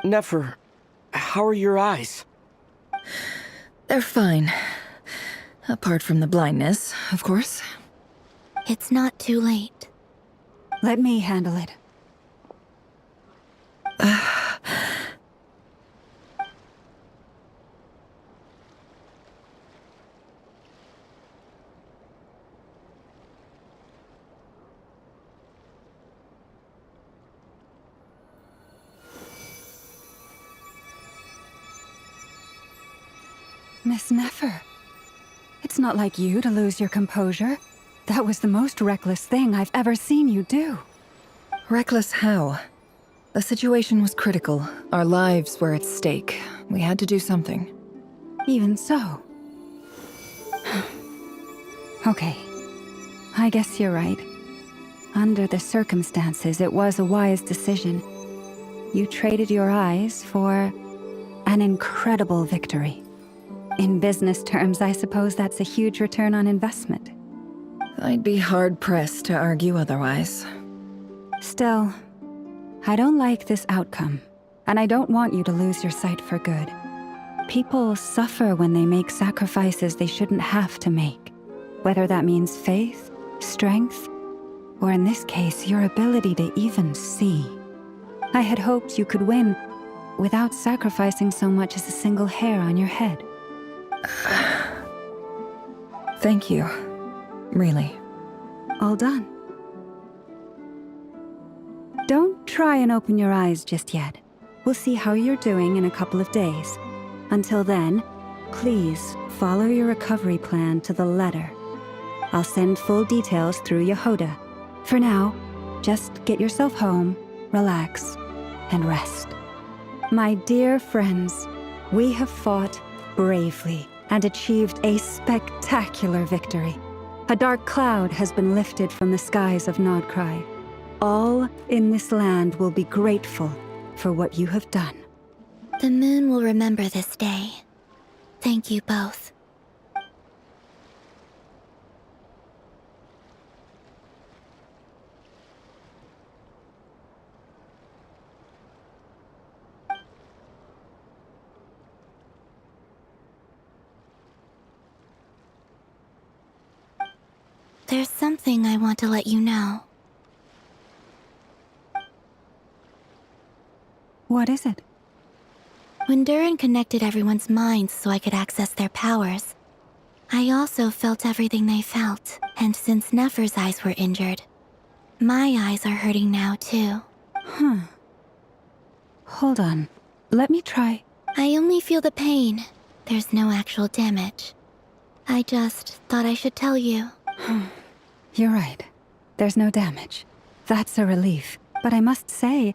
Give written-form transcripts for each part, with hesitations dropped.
Nefer, how are your eyes? They're fine. Apart from the blindness, of course. It's not too late. Let me handle it. Miss Nefer, it's not like you to lose your composure. That was the most reckless thing I've ever seen you do. Reckless how? The situation was critical. Our lives were at stake. We had to do something. Even so. Okay. I guess you're right. Under the circumstances, it was a wise decision. You traded your eyes for an incredible victory. In business terms, I suppose that's a huge return on investment. I'd be hard-pressed to argue otherwise. Still, I don't like this outcome, and I don't want you to lose your sight for good. People suffer when they make sacrifices they shouldn't have to make, whether that means faith, strength, or in this case, your ability to even see. I had hoped you could win without sacrificing so much as a single hair on your head. Thank you. Really. All done. Don't try and open your eyes just yet. We'll see how you're doing in a couple of days. Until then, please follow your recovery plan to the letter. I'll send full details through Yehoda. For now, just get yourself home, relax, and rest. My dear friends, we have fought bravely and achieved a spectacular victory. A dark cloud has been lifted from the skies of Krai. All in this land will be grateful for what you have done. The moon will remember this day. Thank you both. There's something I want to let you know. What is it? When Durin connected everyone's minds so I could access their powers, I also felt everything they felt. And since Nefer's eyes were injured, my eyes are hurting now too. Hold on. Let me try. I only feel the pain. There's no actual damage. I just thought I should tell you. You're right. There's no damage. That's a relief. But I must say,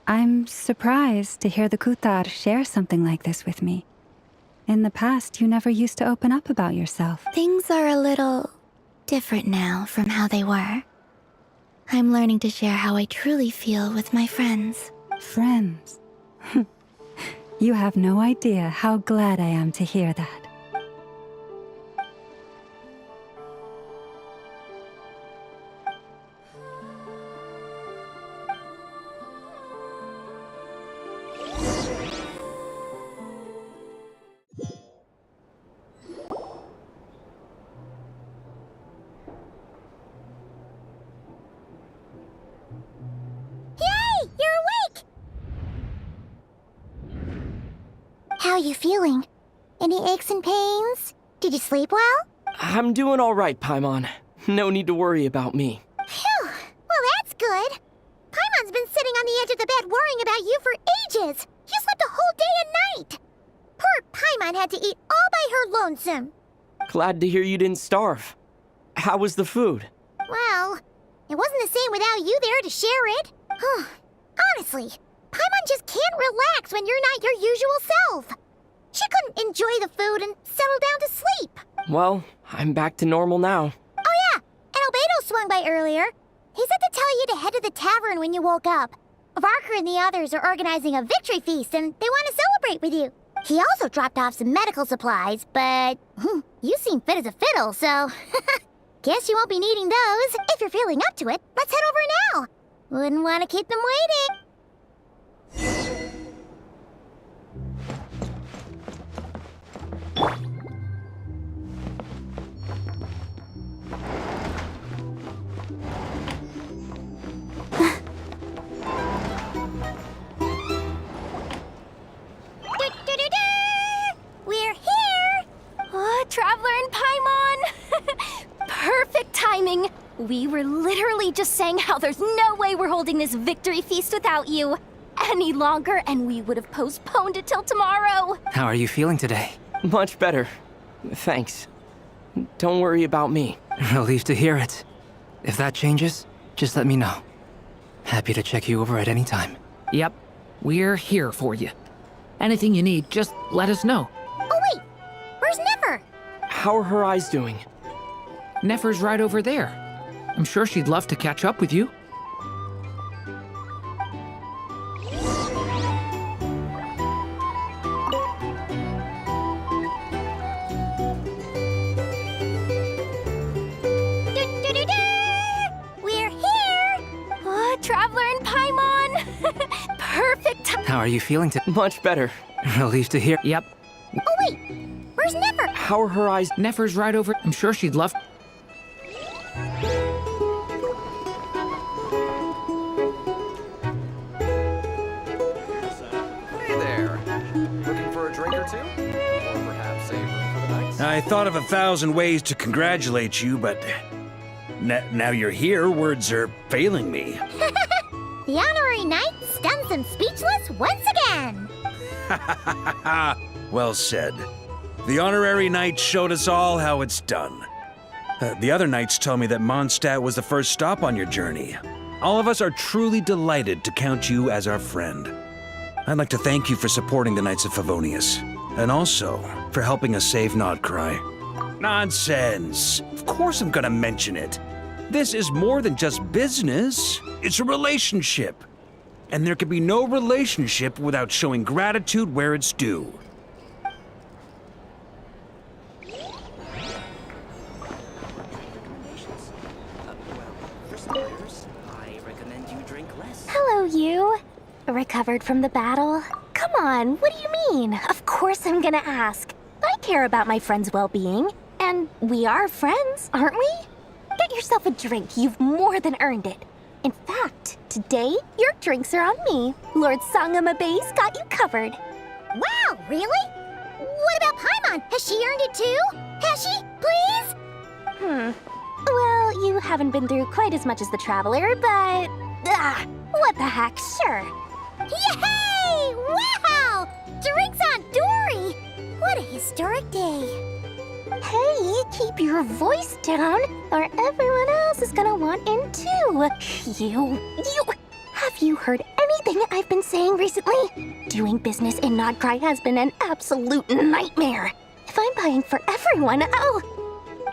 I'm surprised to hear the Kutar share something like this with me. In the past, you never used to open up about yourself. Things are a little different now from how they were. I'm learning to share how I truly feel with my friends. Friends? You have no idea how glad I am to hear that. How are you feeling? Any aches and pains? Did you sleep well? I'm doing all right, Paimon. No need to worry about me. Phew! Well, that's good. Paimon's been sitting on the edge of the bed worrying about you for ages. You slept a whole day and night. Poor Paimon had to eat all by her lonesome. Glad to hear you didn't starve. How was the food? Well, it wasn't the same without you there to share it. Honestly, Paimon just can't relax when you're not your usual self. She couldn't enjoy the food and settle down to sleep. Well, I'm back to normal now. Oh yeah, and Albedo swung by earlier. He said to tell you to head to the tavern when you woke up. Varker and the others are organizing a victory feast and they want to celebrate with you. He also dropped off some medical supplies, but you seem fit as a fiddle, so Guess you won't be needing those. If you're feeling up to it, let's head over now. Wouldn't want to keep them waiting. We're here! Oh, Traveler and Paimon! Perfect timing! We were literally just saying how there's no way we're holding this victory feast without you any longer, and we would have postponed it till tomorrow. How are you feeling today? Much better. Thanks. Don't worry about me. Relieved to hear it. If that changes, just let me know. Happy to check you over at any time. Yep, we're here for you. Anything you need, just let us know. Oh wait! Where's Nefer? How are her eyes doing? Nefer's right over there. I'm sure she'd love to catch up with you. We're here! Oh, Traveler and Paimon! Perfect timing. How are you feeling Much better. Relieved to hear. Yep, Oh wait! Where's Nefer? How are her eyes? Nefer's right over. I'm sure she'd love. Hey there. Looking for a drink or two? Or perhaps a room for the night? I thought of 1,000 ways to congratulate you, but now you're here, words are failing me. The honorary knight stuns them speechless once again! Well said. The honorary knight showed us all how it's done. The other knights tell me that Mondstadt was the first stop on your journey. All of us are truly delighted to count you as our friend. I'd like to thank you for supporting the Knights of Favonius, and also for helping us save Krai. Nonsense! Of course I'm gonna mention it. This is more than just business. It's a relationship. And there can be no relationship without showing gratitude where it's due. For starters, I recommend you drink less. Hello, you. Recovered from the battle? Come on, what do you mean? Of course I'm gonna ask. I care about my friend's well-being. And we are friends, aren't we? Get yourself a drink. You've more than earned it. In fact, today, your drinks are on me. Lord Sangamabe's got you covered. Wow, really? What about Paimon? Has she earned it too? Has she? Please? Well, you haven't been through quite as much as the Traveler, but... what the heck, sure. Yay! Wow! Drinks on Dory! What a historic day. Hey, keep your voice down, or everyone else is gonna want in too. You... Have you heard anything I've been saying recently? Doing business in Krai has been an absolute nightmare. If I'm buying for everyone,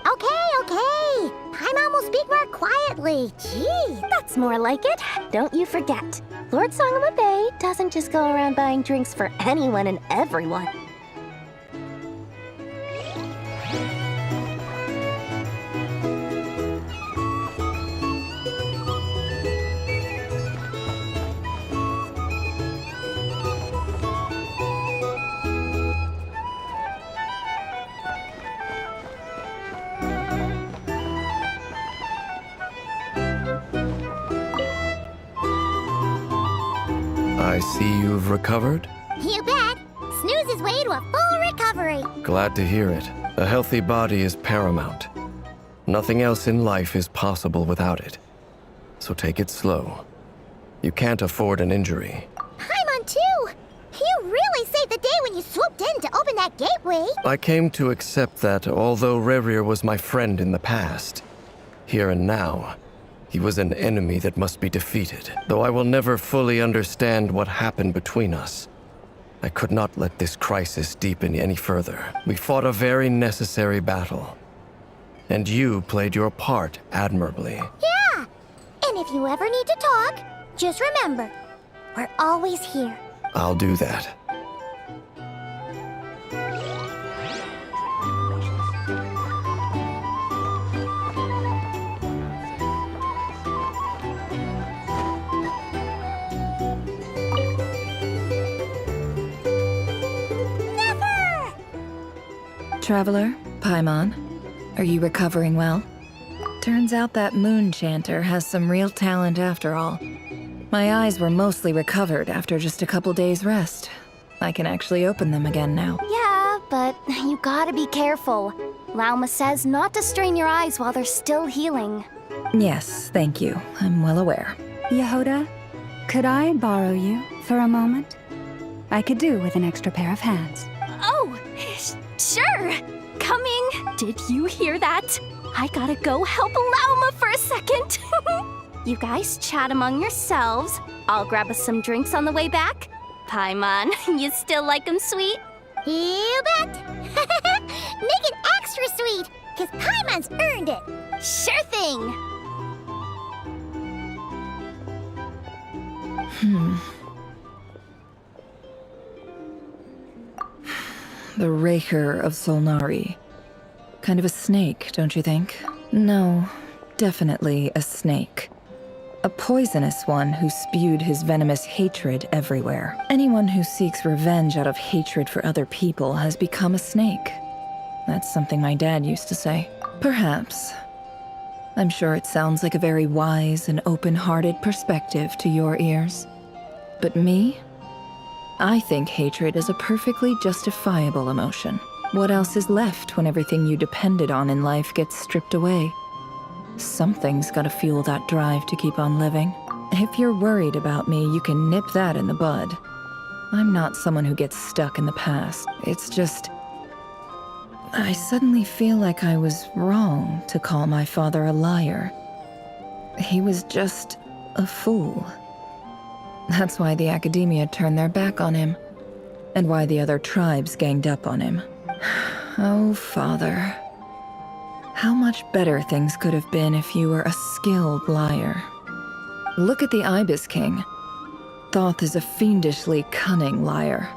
Okay. Paimon will speak more quietly. Gee. that's more like it. Don't you forget, Lord Sangamabe doesn't just go around buying drinks for anyone and everyone. I see you've recovered. You bet. Snooze his way to a full recovery. Glad to hear it. A healthy body is paramount. Nothing else in life is possible without it. So take it slow. You can't afford an injury. Paimon too. You really saved the day when you swooped in to open that gateway. I came to accept that although Rerir was my friend in the past, here and now, he was an enemy that must be defeated. Though I will never fully understand what happened between us, I could not let this crisis deepen any further. We fought a very necessary battle, and you played your part admirably. Yeah. And if you ever need to talk, just remember, we're always here. I'll do that. traveler, Paimon. Are you recovering well? Turns out that moon chanter has some real talent after all. My eyes were mostly recovered after just a couple days' rest. I can actually open them again now. Yeah, but you gotta be careful. Lauma says not to strain your eyes while they're still healing. Yes, thank you. I'm well aware. Yehoda, could I borrow you for a moment? I could do with an extra pair of hands. Oh, sure. Coming. Did you hear that? I gotta go help Lauma for a second. You guys chat among yourselves. I'll grab us some drinks on the way back. Paimon, you still like 'em sweet? You bet! Make it extra sweet, because Paimon's earned it. Sure thing. The Rächer of Solnari. Kind of a snake, don't you think? No, definitely a snake. A poisonous one who spewed his venomous hatred everywhere. Anyone who seeks revenge out of hatred for other people has become a snake. That's something my dad used to say. Perhaps. I'm sure it sounds like a very wise and open-hearted perspective to your ears. But me? I think hatred is a perfectly justifiable emotion. What else is left when everything you depended on in life gets stripped away? Something's gotta fuel that drive to keep on living. If you're worried about me, you can nip that in the bud. I'm not someone who gets stuck in the past. It's just... I suddenly feel like I was wrong to call my father a liar. He was just a fool. That's why the Academia turned their back on him, and why the other tribes ganged up on him. Oh, Father. How much better things could have been if you were a skilled liar. Look at the Ibis King. Thoth is a fiendishly cunning liar.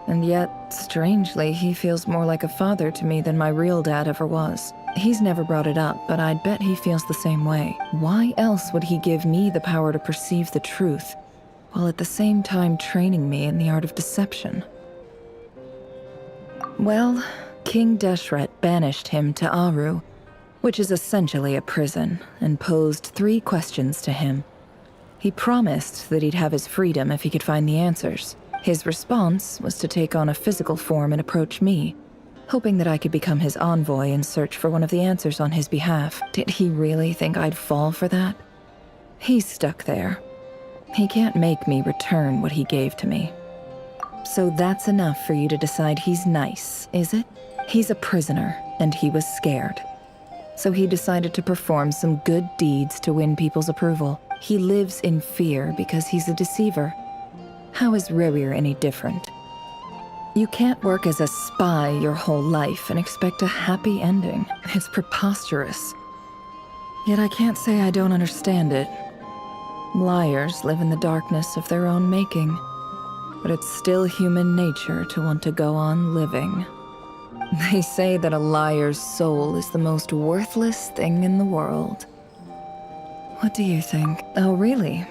And yet, strangely, he feels more like a father to me than my real dad ever was. He's never brought it up, but I'd bet he feels the same way. Why else would he give me the power to perceive the truth, while at the same time training me in the art of deception? Well, King Deshret banished him to Aru, which is essentially a prison, and posed 3 questions to him. He promised that he'd have his freedom if he could find the answers. His response was to take on a physical form and approach me, hoping that I could become his envoy and search for one of the answers on his behalf. Did he really think I'd fall for that? He's stuck there. He can't make me return what he gave to me. So that's enough for you to decide he's nice, is it? He's a prisoner, and he was scared. So he decided to perform some good deeds to win people's approval. He lives in fear because he's a deceiver. How is Rerir any different? You can't work as a spy your whole life and expect a happy ending. It's preposterous. Yet I can't say I don't understand it. Liars live in the darkness of their own making, but it's still human nature to want to go on living. They say that a liar's soul is the most worthless thing in the world. What do you think? Oh, really?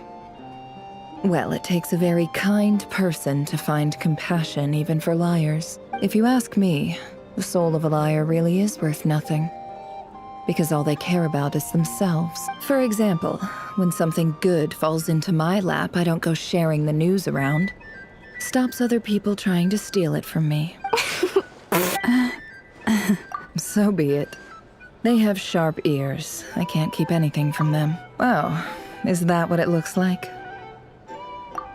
Well, it takes a very kind person to find compassion even for liars. If you ask me, the soul of a liar really is worth nothing, because all they care about is themselves. For example, when something good falls into my lap, I don't go sharing the news around. Stops other people trying to steal it from me. So be it. They have sharp ears. I can't keep anything from them. Wow, is that what it looks like?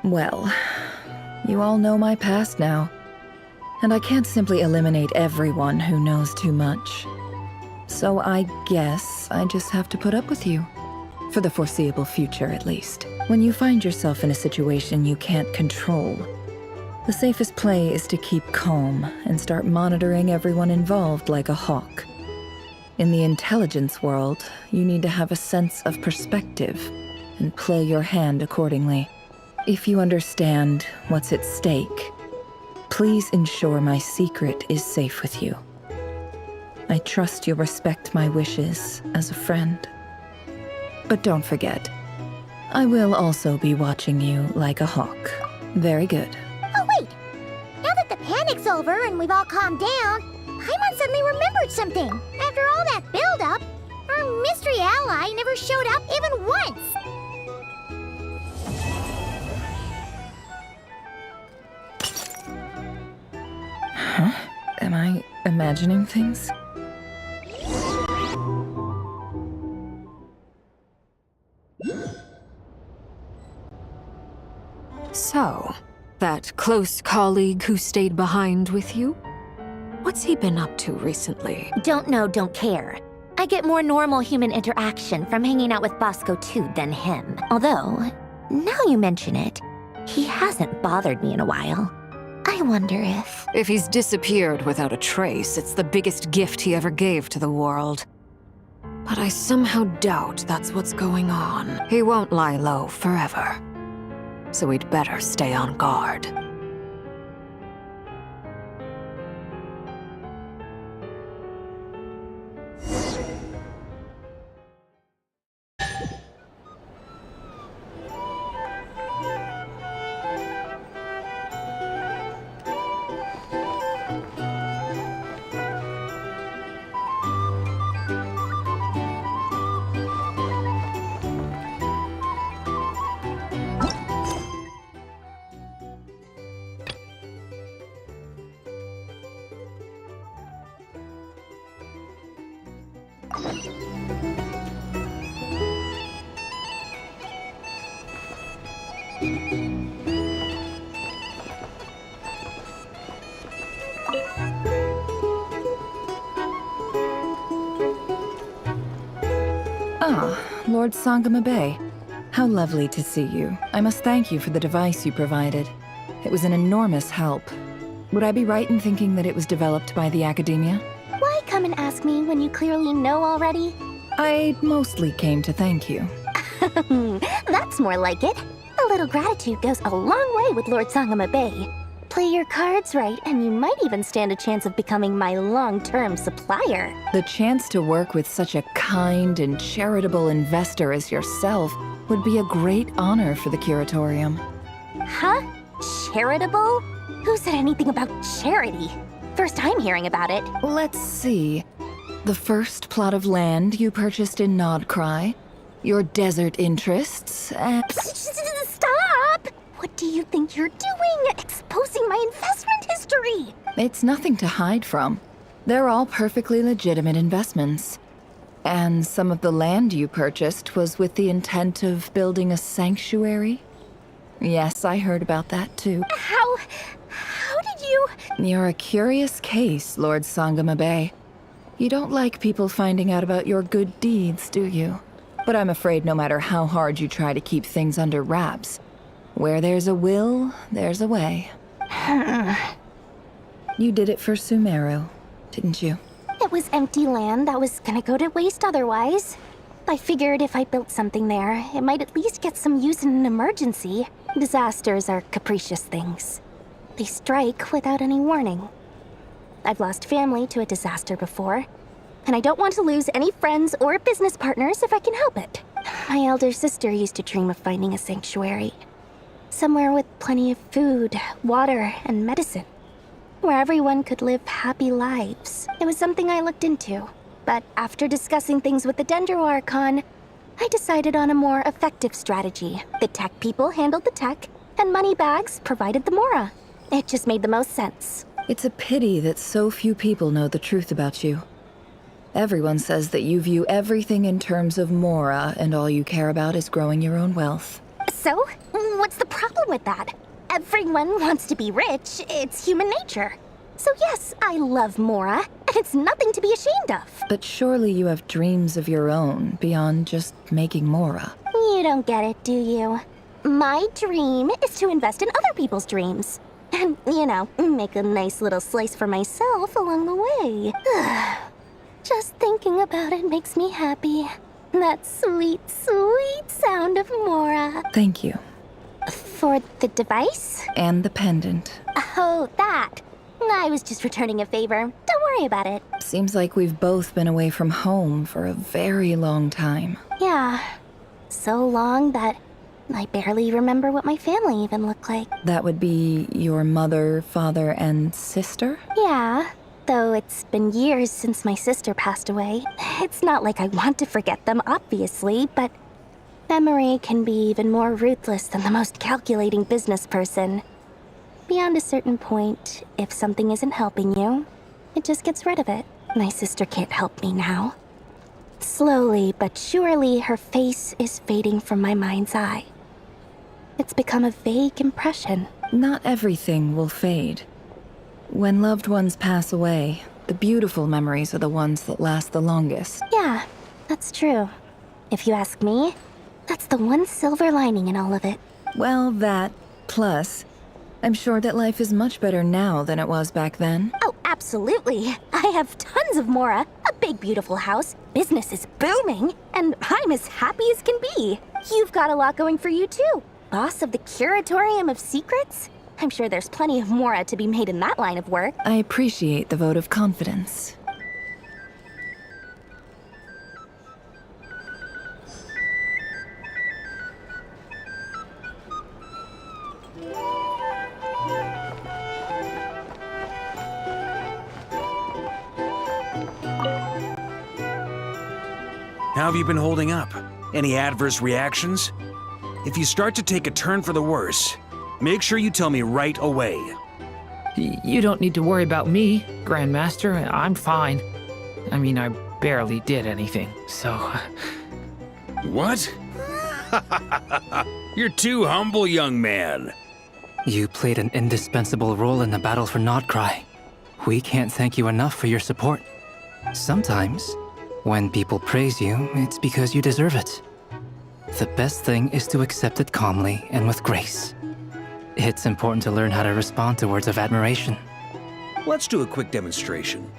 Well, you all know my past now, and I can't simply eliminate everyone who knows too much. So I guess I just have to put up with you. For the foreseeable future, at least. When you find yourself in a situation you can't control, the safest play is to keep calm and start monitoring everyone involved like a hawk. In the intelligence world, you need to have a sense of perspective and play your hand accordingly. If you understand what's at stake, please ensure my secret is safe with you. I trust you'll respect my wishes as a friend. But don't forget, I will also be watching you like a hawk. Very good. Oh, wait! Now that the panic's over and we've all calmed down, Paimon suddenly remembered something. After all that build-up, our mystery ally never showed up even once. Huh? Am I imagining things? So, that close colleague who stayed behind with you? What's he been up to recently? Don't know, don't care. I get more normal human interaction from hanging out with Bosco too than him. Although, now you mention it, he hasn't bothered me in a while. I wonder if... If he's disappeared without a trace, it's the biggest gift he ever gave to the world. But I somehow doubt that's what's going on. He won't lie low forever. So we'd better stay on guard. Ah, Lord Sangama Bay. How lovely to see you. I must thank you for the device you provided. It was an enormous help. Would I be right in thinking that it was developed by the Academia? Why come and ask me when you clearly know already? I mostly came to thank you. That's more like it. A little gratitude goes a long way with Lord Sangama Bay. Play your cards right, and you might even stand a chance of becoming my long-term supplier. The chance to work with such a kind and charitable investor as yourself would be a great honor for the Curatorium. Huh? Charitable? Who said anything about charity? First time hearing about it. Let's see. The first plot of land you purchased in Krai, your desert interests, and... Stop! What do you think you're doing? Exposing my investment history! It's nothing to hide from. They're all perfectly legitimate investments. And some of the land you purchased was with the intent of building a sanctuary? Yes, I heard about that too. How did you... You're a curious case, Lord Sangama Bay. You don't like people finding out about your good deeds, do you? But I'm afraid no matter how hard you try to keep things under wraps, where there's a will, there's a way. You did it for Sumeru, didn't you? It was empty land that was gonna go to waste otherwise. I figured if I built something there, it might at least get some use in an emergency. Disasters are capricious things. They strike without any warning. I've lost family to a disaster before, and I don't want to lose any friends or business partners if I can help it. My elder sister used to dream of finding a sanctuary. Somewhere with plenty of food, water, and medicine. Where everyone could live happy lives. It was something I looked into. But after discussing things with the Dendro Archon, I decided on a more effective strategy. The tech people handled the tech, and Moneybags provided the Mora. It just made the most sense. It's a pity that so few people know the truth about you. Everyone says that you view everything in terms of Mora, and all you care about is growing your own wealth. So, what's the problem with that? Everyone wants to be rich. It's human nature. So yes, I love Mora, and it's nothing to be ashamed of. But surely you have dreams of your own beyond just making Mora. You don't get it, do you? My dream is to invest in other people's dreams. And, you know, make a nice little slice for myself along the way. Just thinking about it makes me happy. That sweet, sweet sound of Mora. Thank you. For the device? And the pendant. Oh, that. I was just returning a favor. Don't worry about it. Seems like we've both been away from home for a very long time. Yeah. So long that I barely remember what my family even looked like. That would be your mother, father, and sister? Yeah. Though it's been years since my sister passed away, it's not like I want to forget them, obviously, but memory can be even more ruthless than the most calculating business person. Beyond a certain point, if something isn't helping you, it just gets rid of it. My sister can't help me now. Slowly but surely, her face is fading from my mind's eye. It's become a vague impression. Not everything will fade. When loved ones pass away, the beautiful memories are the ones that last the longest. Yeah, that's true. If you ask me, that's the one silver lining in all of it. Well, that, plus, I'm sure that life is much better now than it was back then. Oh, absolutely. I have tons of Mora, a big beautiful house, business is booming, and I'm as happy as can be. You've got a lot going for you too. Boss of the Curatorium of Secrets? I'm sure there's plenty of Mora to be made in that line of work. I appreciate the vote of confidence. How have you been holding up? Any adverse reactions? If you start to take a turn for the worse, make sure you tell me right away. You don't need to worry about me, Grandmaster. I'm fine. I mean, I barely did anything, so... What? You're too humble, young man. You played an indispensable role in the battle for Krai. We can't thank you enough for your support. Sometimes, when people praise you, it's because you deserve it. The best thing is to accept it calmly and with grace. It's important to learn how to respond to words of admiration. Let's do a quick demonstration.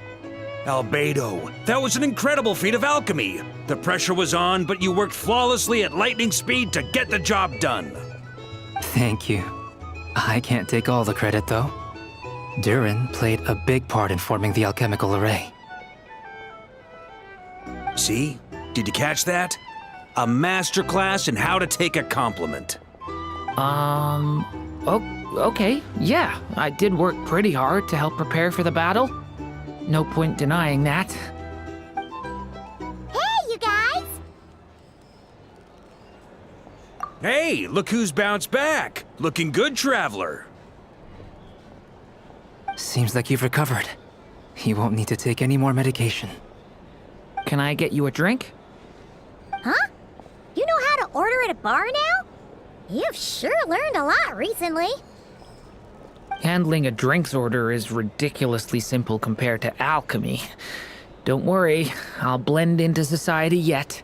Albedo, that was an incredible feat of alchemy. The pressure was on, but you worked flawlessly at lightning speed to get the job done. Thank you. I can't take all the credit, though. Durin played a big part in forming the alchemical array. See? Did you catch that? A masterclass in how to take a compliment. Okay, yeah. I did work pretty hard to help prepare for the battle. No point denying that. Hey, you guys! Hey, look who's bounced back. Looking good, traveler. Seems like you've recovered. You won't need to take any more medication. Can I get you a drink? Huh? You know how to order at a bar now? You've sure learned a lot recently. Handling a drinks order is ridiculously simple compared to alchemy. Don't worry, I'll blend into society yet.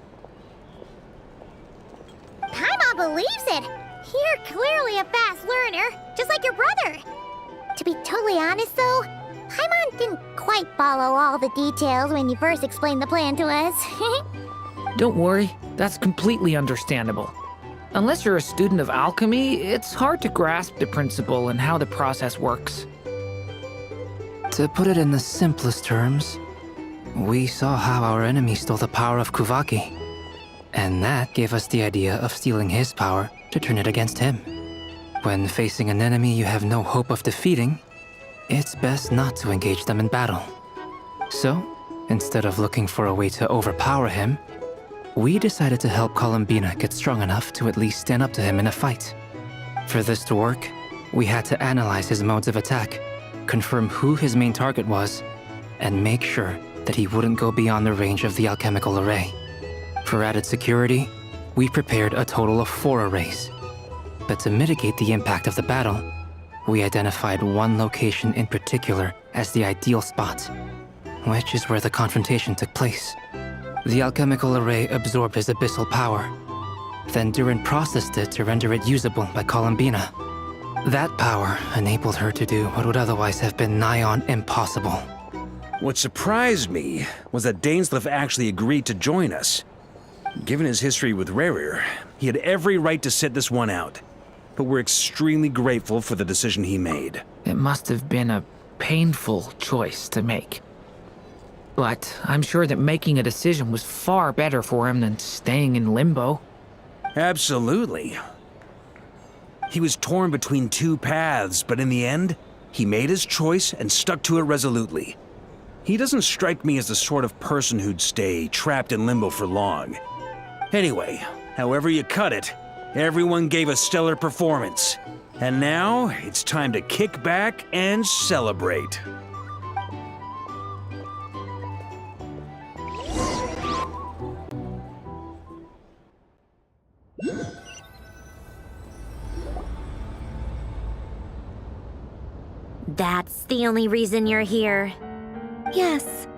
Paimon believes it. You're clearly a fast learner, just like your brother. To be totally honest, though, Paimon didn't quite follow all the details when you first explained the plan to us. Don't worry, that's completely understandable. Unless you're a student of alchemy, it's hard to grasp the principle and how the process works. To put it in the simplest terms, we saw how our enemy stole the power of Kuvaki. And that gave us the idea of stealing his power to turn it against him. When facing an enemy you have no hope of defeating, it's best not to engage them in battle. So, instead of looking for a way to overpower him, we decided to help Columbina get strong enough to at least stand up to him in a fight. For this to work, we had to analyze his modes of attack, confirm who his main target was, and make sure that he wouldn't go beyond the range of the alchemical array. For added security, we prepared a total of 4 arrays. But to mitigate the impact of the battle, we identified one location in particular as the ideal spot, which is where the confrontation took place. The alchemical array absorbed his abyssal power. Then Durin processed it to render it usable by Columbina. That power enabled her to do what would otherwise have been nigh on impossible. What surprised me was that Dainsleif actually agreed to join us. Given his history with Rerir, he had every right to sit this one out. But we're extremely grateful for the decision he made. It must have been a painful choice to make. But I'm sure that making a decision was far better for him than staying in limbo. Absolutely. He was torn between 2 paths, but in the end, he made his choice and stuck to it resolutely. He doesn't strike me as the sort of person who'd stay trapped in limbo for long. Anyway, however you cut it, everyone gave a stellar performance. And now, it's time to kick back and celebrate. That's the only reason you're here. Yes,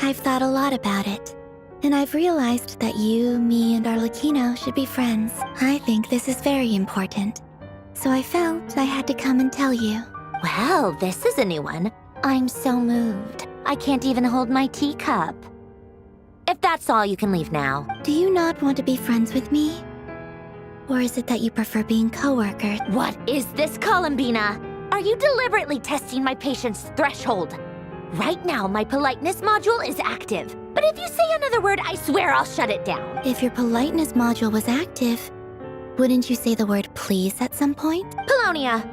I've thought a lot about it. And I've realized that you, me, and Arlecchino should be friends. I think this is very important. So I felt I had to come and tell you. Well, this is a new one. I'm so moved. I can't even hold my teacup. If that's all, you can leave now. Do you not want to be friends with me? Or is it that you prefer being coworkers? What is this, Columbina? Are you deliberately testing my patience threshold? Right now, my politeness module is active. But if you say another word, I swear I'll shut it down. If your politeness module was active, wouldn't you say the word please at some point? Polonia,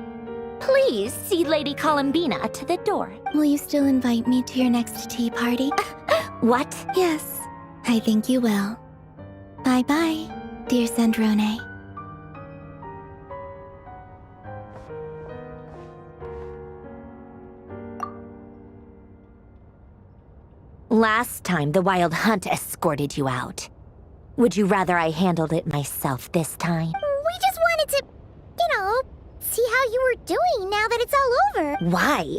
please see Lady Columbina to the door. Will you still invite me to your next tea party? What? Yes, I think you will. Bye-bye, dear Sandrone. Last time, the Wild Hunt escorted you out. Would you rather I handled it myself this time? We just wanted to, see how you were doing now that it's all over. Why?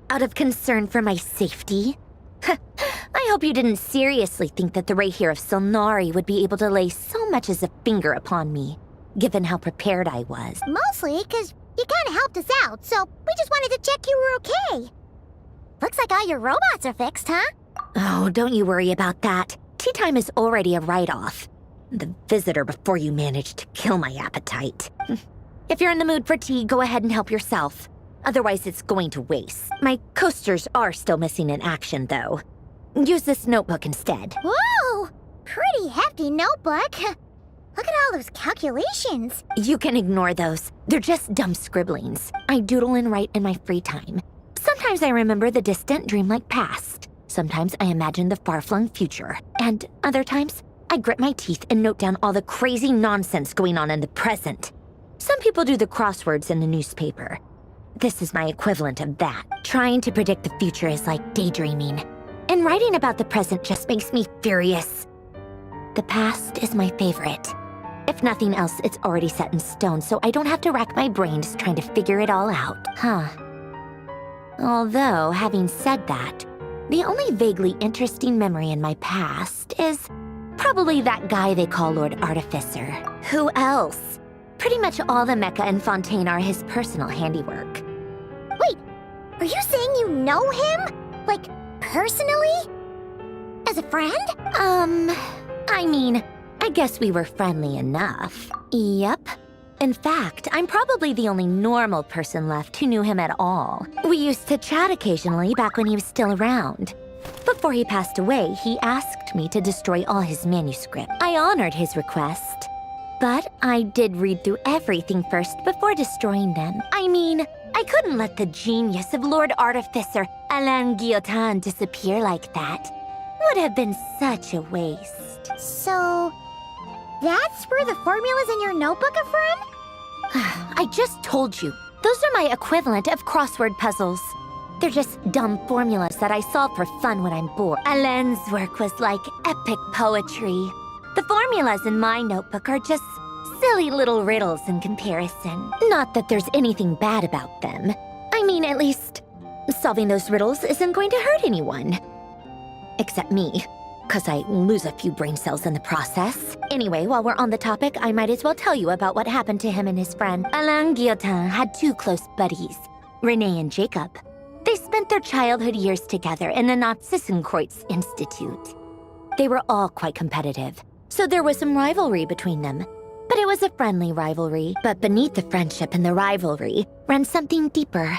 Out of concern for my safety? I hope you didn't seriously think that the Rächer of Solnari would be able to lay so much as a finger upon me, given how prepared I was. Mostly because you kind of helped us out, so we just wanted to check you were okay. Looks like all your robots are fixed, huh? Oh, don't you worry about that. Tea time is already a write-off. The visitor before you managed to kill my appetite. If you're in the mood for tea, go ahead and help yourself. Otherwise, it's going to waste. My coasters are still missing in action, though. Use this notebook instead. Whoa! Pretty hefty notebook. Look at all those calculations. You can ignore those. They're just dumb scribblings. I doodle and write in my free time. Sometimes I remember the distant dreamlike past. Sometimes I imagine the far-flung future. And other times, I grit my teeth and note down all the crazy nonsense going on in the present. Some people do the crosswords in the newspaper. This is my equivalent of that. Trying to predict the future is like daydreaming. And writing about the present just makes me furious. The past is my favorite. If nothing else, it's already set in stone, so I don't have to rack my brains trying to figure it all out. Although, having said that, the only vaguely interesting memory in my past is probably that guy they call Lord Artificer. Who else? Pretty much all the mecha and Fontaine are his personal handiwork. Wait, are you saying you know him? Like, personally? As a friend? I guess we were friendly enough. Yep. In fact, I'm probably the only normal person left who knew him at all. We used to chat occasionally back when he was still around. Before he passed away, he asked me to destroy all his manuscripts. I honored his request. But I did read through everything first before destroying them. I couldn't let the genius of Lord Artificer Alain Guillotin disappear like that. Would have been such a waste. So, that's where the formulas in your notebook are from? I just told you. Those are my equivalent of crossword puzzles. They're just dumb formulas that I solve for fun when I'm bored. Alain's work was like epic poetry. The formulas in my notebook are just silly little riddles in comparison. Not that there's anything bad about them. At least, solving those riddles isn't going to hurt anyone. Except me, because I lose a few brain cells in the process. Anyway, while we're on the topic, I might as well tell you about what happened to him and his friend. Alain Guillotin had two close buddies, René and Jacob. They spent their childhood years together in the Narzissenkreuz Institute. They were all quite competitive, so there was some rivalry between them. But it was a friendly rivalry. But beneath the friendship and the rivalry ran something deeper,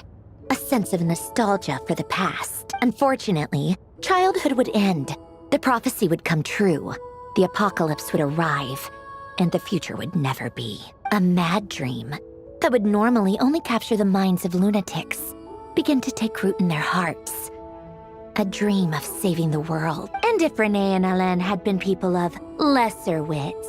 a sense of nostalgia for the past. Unfortunately, childhood would end. The prophecy would come true. The apocalypse would arrive, and the future would never be. A mad dream that would normally only capture the minds of lunatics began to take root in their hearts. a dream of saving the world. And if Renee and Alain had been people of lesser wits,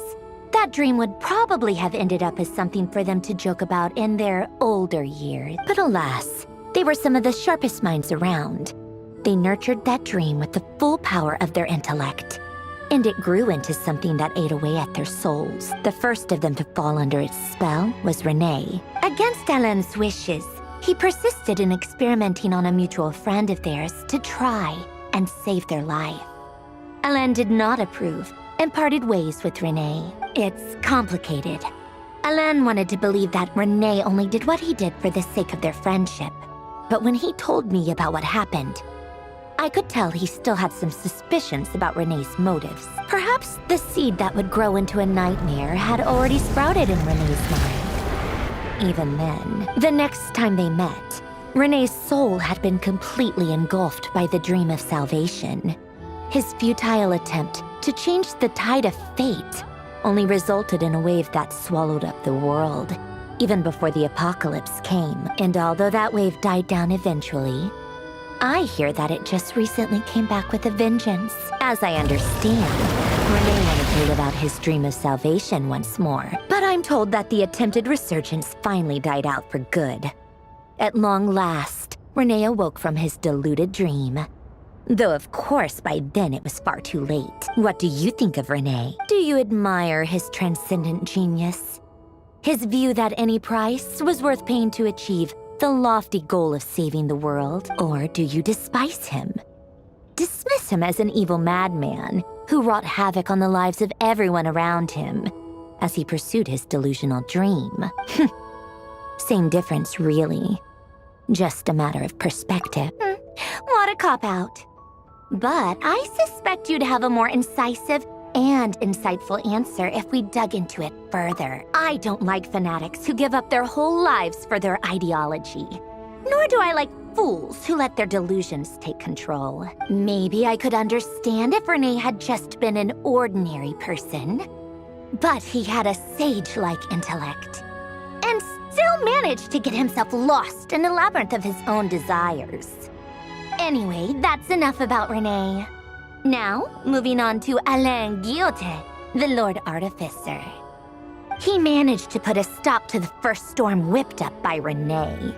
that dream would probably have ended up as something for them to joke about in their older years. But alas, they were some of the sharpest minds around. They nurtured that dream with the full power of their intellect, and it grew into something that ate away at their souls. The first of them to fall under its spell was Renee. Against Alain's wishes, he persisted in experimenting on a mutual friend of theirs to try and save their life. Alain did not approve and parted ways with Renee. It's complicated. Alain wanted to believe that Renee only did what he did for the sake of their friendship. But when he told me about what happened, I could tell he still had some suspicions about Renee's motives. Perhaps the seed that would grow into a nightmare had already sprouted in Renee's mind. Even then, the next time they met, Renee's soul had been completely engulfed by the dream of salvation. His futile attempt to change the tide of fate only resulted in a wave that swallowed up the world, even before the apocalypse came. And although that wave died down eventually, I hear that it just recently came back with a vengeance. As I understand, Renee wanted to live out his dream of salvation once more, but I'm told that the attempted resurgence finally died out for good. At long last, Renee awoke from his deluded dream. Though of course by then it was far too late. What do you think of Renee? Do you admire his transcendent genius? His view that any price was worth paying to achieve the lofty goal of saving the world? Or do you despise him? Dismiss him as an evil madman who wrought havoc on the lives of everyone around him as he pursued his delusional dream. Same difference, really. Just a matter of perspective. What a cop-out. But I suspect you'd have a more incisive and insightful answer if we dug into it further. I don't like fanatics who give up their whole lives for their ideology. Nor do I like fools who let their delusions take control. Maybe I could understand if Renee had just been an ordinary person. But he had a sage-like intellect, and still managed to get himself lost in a labyrinth of his own desires. Anyway, that's enough about Renee. Now, moving on to Alain Guillotin, the Lord Artificer. He managed to put a stop to the first storm whipped up by Renee.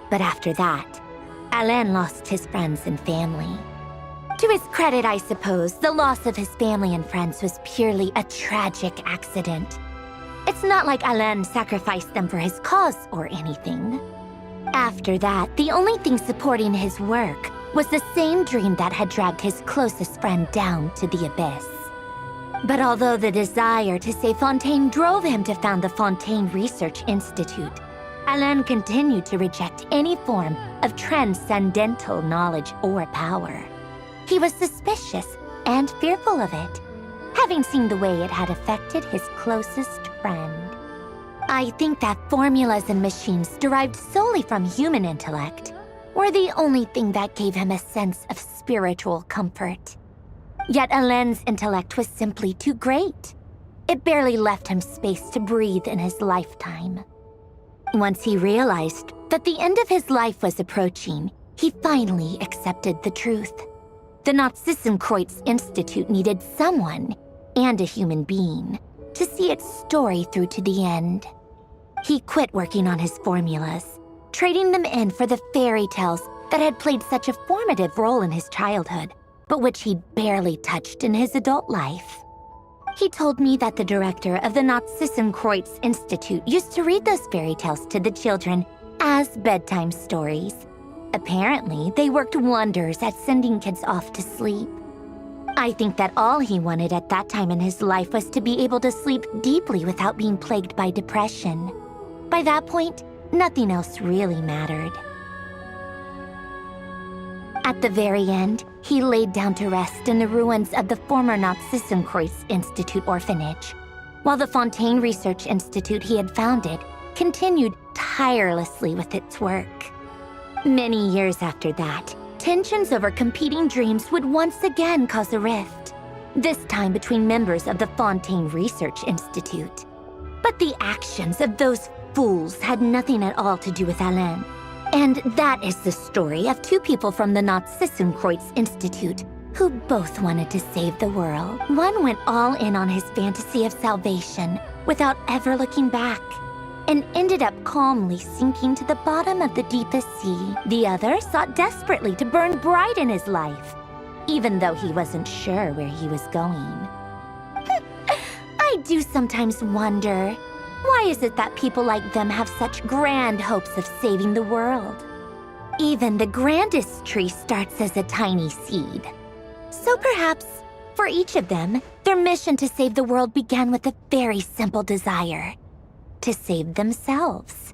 But after that, Alain lost his friends and family. To his credit, I suppose, the loss of his family and friends was purely a tragic accident. It's not like Alain sacrificed them for his cause or anything. After that, the only thing supporting his work was the same dream that had dragged his closest friend down to the abyss. But although the desire to save Fontaine drove him to found the Fontaine Research Institute, Alain continued to reject any form of transcendental knowledge or power. He was suspicious and fearful of it, having seen the way it had affected his closest friend. I think that formulas and machines derived solely from human intellect were the only thing that gave him a sense of spiritual comfort. Yet Alain's intellect was simply too great. It barely left him space to breathe in his lifetime. Once he realized that the end of his life was approaching, he finally accepted the truth. The Nazissenkreuz Institute needed someone, and a human being, to see its story through to the end. He quit working on his formulas, trading them in for the fairy tales that had played such a formative role in his childhood, but which he barely touched in his adult life. He told me that the director of the Nazissenkreuz Institute used to read those fairy tales to the children as bedtime stories. Apparently, they worked wonders at sending kids off to sleep. I think that all he wanted at that time in his life was to be able to sleep deeply without being plagued by depression. By that point, nothing else really mattered. At the very end, he laid down to rest in the ruins of the former Nazissenkreuz Institute orphanage, while the Fontaine Research Institute he had founded continued tirelessly with its work. Many years after that, tensions over competing dreams would once again cause a rift, this time between members of the Fontaine Research Institute. But the actions of those fools had nothing at all to do with Alain, And that is the story of two people from the Narzissenkreuz Institute who both wanted to save the world. One went all in on his fantasy of salvation without ever looking back, and ended up calmly sinking to the bottom of the deepest sea. The other sought desperately to burn bright in his life, even though he wasn't sure where he was going. I do sometimes wonder, why is it that people like them have such grand hopes of saving the world? Even the grandest tree starts as a tiny seed. So perhaps, for each of them, their mission to save the world began with a very simple desire: to save themselves.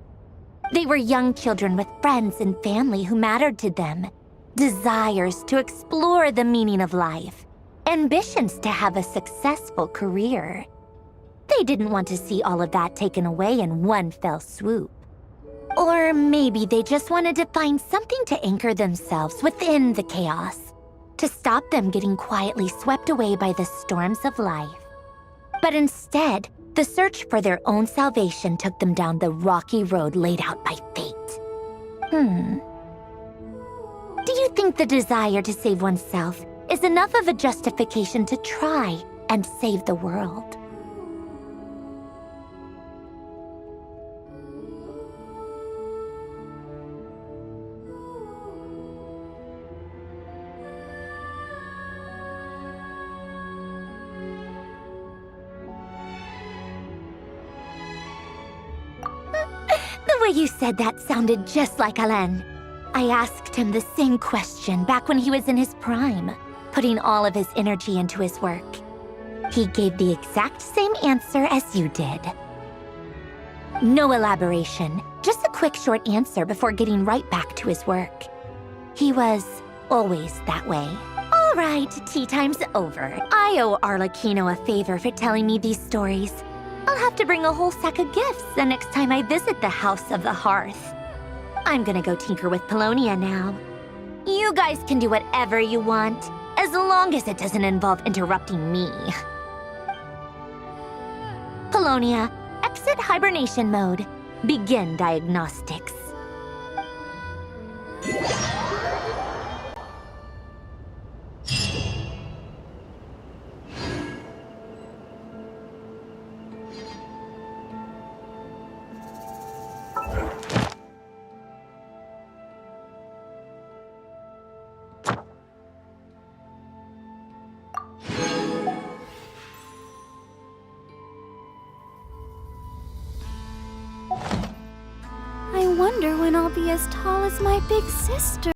They were young children with friends and family who mattered to them, desires to explore the meaning of life, ambitions to have a successful career. They didn't want to see all of that taken away in one fell swoop. Or maybe they just wanted to find something to anchor themselves within the chaos, to stop them getting quietly swept away by the storms of life. But instead, the search for their own salvation took them down the rocky road laid out by fate. Do you think the desire to save oneself is enough of a justification to try and save the world? The way you said that sounded just like Alain. I asked him the same question back when he was in his prime, putting all of his energy into his work. He gave the exact same answer as you did. No elaboration, just a quick short answer before getting right back to his work. He was always that way. All right, tea time's over. I owe Arlecchino a favor for telling me these stories. I'll have to bring a whole sack of gifts the next time I visit the House of the Hearth. I'm gonna go tinker with Polonia now. You guys can do whatever you want, as long as it doesn't involve interrupting me. Polonia, exit hibernation mode. Begin diagnostics. I wonder when I'll be as tall as my big sister.